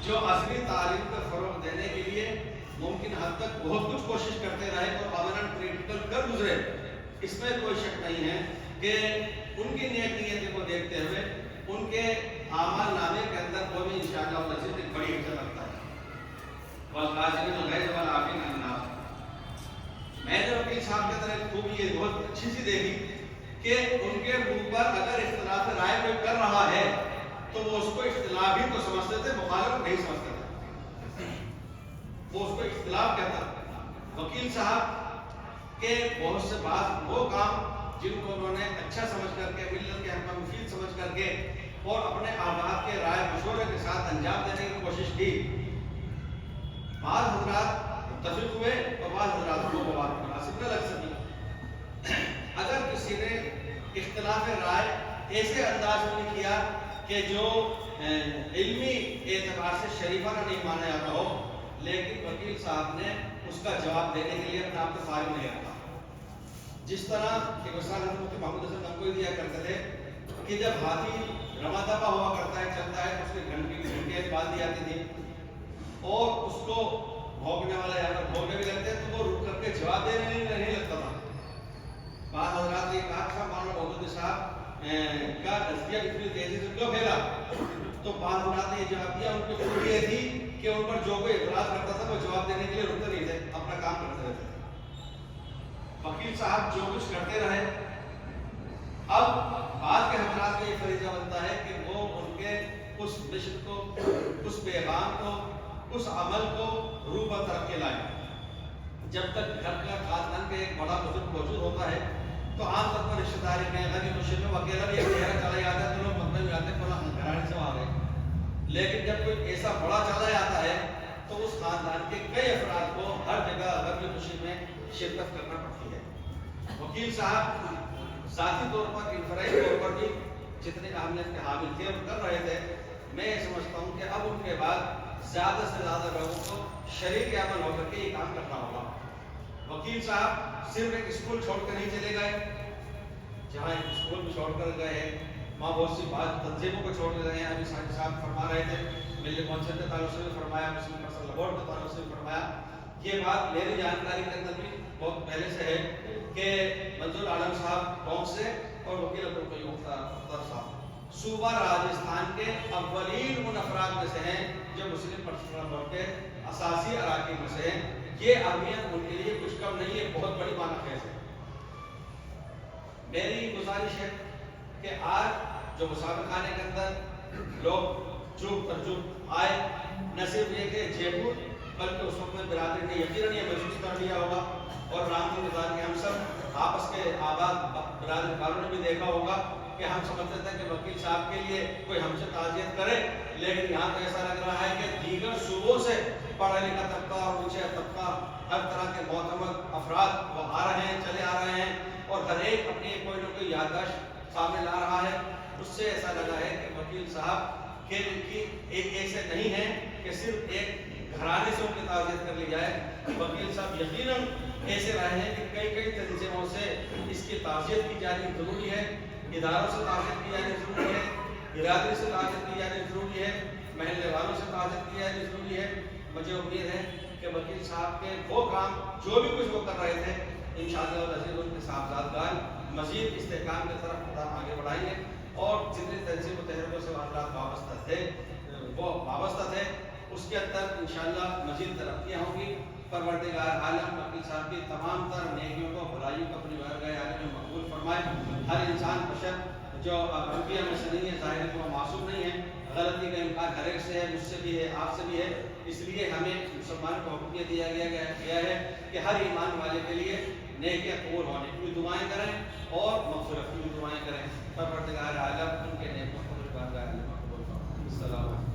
جو اصلی تعلیم کو فروغ دینے کے لیے ممکن حد تک بہت کچھ کوشش کرتے رہے اور امن کریٹیکل کر گزرے، اس میں کوئی شک نہیں ہے کہ ان کی نیک نیتی کو دیکھتے ہوئے ان کے اعمال نامے کے اندر وہ بھی انشاءاللہ العزیز ایک بڑی عزت رکھتا ہے۔ والقاسمین الغیظ والعافین عن الناس، میں نے وکیل صاحب کے طرح خوبی یہ بہت اچھی سی دیکھی کہ ان کے منہ پر اگر اختلاف رائے کوئی کر رہا ہے تو وہ اس کو اختلاف ہی تو سمجھتے تھے، مخالف نہیں سمجھتے تھے، وہ اس کو اختلاف کہتا تھا۔ وکیل صاحب کے بہت سے بعض وہ کام جن کو انہوں نے اچھا سمجھ کر کے، ملت کے حق میں مفید سمجھ کر کے اور اپنے احباب کے رائے مشورے کے ساتھ انجام دینے کی کوشش کی، بعض حضرات متفق ہوئے اور بعض حضرات کو وہ بات مناسب نہ لگ سکی۔ اگر کسی نے اختلاف رائے ایسے انداز میں کیا کہ جو علمی اعتبار سے شریفانہ نہیں مانا جاتا ہو، لیکن وکیل صاحب نے اس کا جواب دینے کے لیے اپنے آپ کو فارغ نہیں رکھا۔ جس طرح کہ مثال حضرت محمد حسن نقوی دیا کرتے تھے کہ جب ہاتھی رواں دفعہ ہوا کرتا ہے، چلتا ہے، اس کے گھنٹے باندھ دی جاتی تھی اور اس کو بھونکنے والا یا بھونکنے بھی لگتے تو وہ رک کر کے جواب دینے نہیں لگتا تھا۔ بعض حضرات نے کہا تھا مولانا مودودی صاحب کا نظریہ اتنی تیزی سے کیوں پھیلا، تو بعض حضرات نے یہ جواب دیا ان کی خوبی یہ تھی کہ ان پر جو کوئی اعتراض کرتا تھا وہ جواب دینے کے لیے رکتے نہیں تھے، اپنا کام کرتے رہتے تھے۔ وکیل صاحب جو کچھ کرتے رہے، اب بعد کے حضرات کا یہ فریضہ بنتا ہے کہ وہ ان کے اس مشن کو، اس پیغام کو، اس عمل کو روح پر رکھ کے لائیں۔ جب تک گھر کا خاندان کا ایک بڑا بزرگ موجود ہوتا ہے تو عام طور پر رشتہ داری میں غنی خوشی میں اکیلا بھی ایک چہرہ چلا جاتا ہے تو لوگ مطمئن ہو جاتے ہیں فلاں گھرانے سے آ گئے، لیکن جب کوئی ایسا بڑا چلا جاتا ہے تو اس خاندان کے کئی افراد کو ہر جگہ غم خوشی میں شرکت کرنا پڑتی ہے۔ وکیل صاحب ذاتی طور پر، انفرادی طور پر بھی جتنے اہمیت کے حامل تھے اور کر رہے تھے، میں یہ سمجھتا ہوں کہ اب ان کے بعد زیادہ سے زیادہ لوگوں کو شریک عمل ہو کر کے یہ کام کرنا ہوگا۔ وکیل صاحب صرف ایک اسکول چھوڑ کر نہیں چلے گئے، جہاں ایک اسکول بھی چھوڑ کر گئے ہیں، وہاں بہت سی بات تنظیموں کو چھوڑ کر گئے ہیں۔ ابھی صاحب فرما رہے تھے، ملی کونسل کے تعلق سے بھی فرمایا، مسلم پرسنل بورڈ کے تعلق سے بھی فرمایا۔ یہ بات میری جانکاری کے اندر بھی بہت پہلے سے ہے کہ منظور عالم صاحب ٹونک سے اور وکیل عبدالقیوم اختر صاحب صوبہ راجستھان کے اولین ان افراد میں سے ہیں جو مسلم پرسنل بورڈ کے اساسی اراکین میں سے ہیں۔ یہ اہمیت ان کے لیے کچھ کم نہیں ہے، بہت بڑی معنی خیز ہے۔ میری گزارش ہے کہ آج جو مسابقہ خانے کے اندر لوگ چوب پر چوب آئے، نہ صرف یہ کہ جے پور بلکہ اس وقت میں برادری نے یقیناً یہ محسوس کر لیا ہوگا اور رام کی گزار کے ہم سب آپس کے آباد برادری والوں نے بھی دیکھا ہوگا کہ ہم سمجھتے تھے کہ وکیل صاحب کے لیے کوئی ہم سے تعزیت کرے، لیکن یہاں تو ایسا لگ رہا ہے کہ دیگر صوبوں سے پڑھا لکھا طبقہ اور اونچا طبقہ، ہر طرح کے معتمد افراد وہ آ رہے ہیں، چلے آ رہے ہیں اور ہر ایک اپنی کوئی نہ کوئی یادداشت سامنے لا رہا ہے۔ اس سے ایسا لگا ہے کہ وکیل صاحب کے ایک ایسے نہیں ہے کہ صرف ایک گھرانے سے ان کی تعزیت کر لی جائے۔ وکیل صاحب یقیناً ایسے رہے ہیں کہ کئی تنظیموں سے اس کی تعزیت کی جانی ضروری ہے، اداروں سے تعزیت کی جانی ضروری ہے، برادری سے تعزیت کی جانی ضروری ہے، محلے والوں سے تعزیت کی جانی ضروری ہے۔ مجھے امید ہے کہ وکیل صاحب کے وہ کام جو بھی کچھ وہ کر رہے تھے، انشاءاللہ العزیز ان کے صاحبزادگان مزید استحکام کی طرف آگے بڑھائیں گے اور جتنے تنظیم و تحریکوں سے حضرات وابستہ تھے وہ وابستہ تھے، اس کے اندر انشاءاللہ مزید ترقیاں ہوں گی۔ پروردگار عالم وکیل صاحب کی تمام تر نیکیوں کو، بھلائیوں کو اپنی بارگاہ عالیہ میں مقبول فرمائے۔ ہر انسان بشر جو روپیہ میں سے نہیں ہے، ظاہر ہے کہ وہ معصوم نہیں ہے، غلطی کا امکان ہر ایک سے ہے، مجھ سے بھی ہے، آپ سے بھی ہے۔ اس لیے ہمیں مسلمان کو حکم یہ دیا گیا ہے کہ ہر ایمان والے کے لیے نیکیاں قبول ہونے کی بھی دعائیں کریں اور مغفرت کی بھی دعائیں کریں۔ پروردگار عالم ان کے نیکوں کو بارگاہ عالیہ میں قبول فرمائے۔ السلام علیکم۔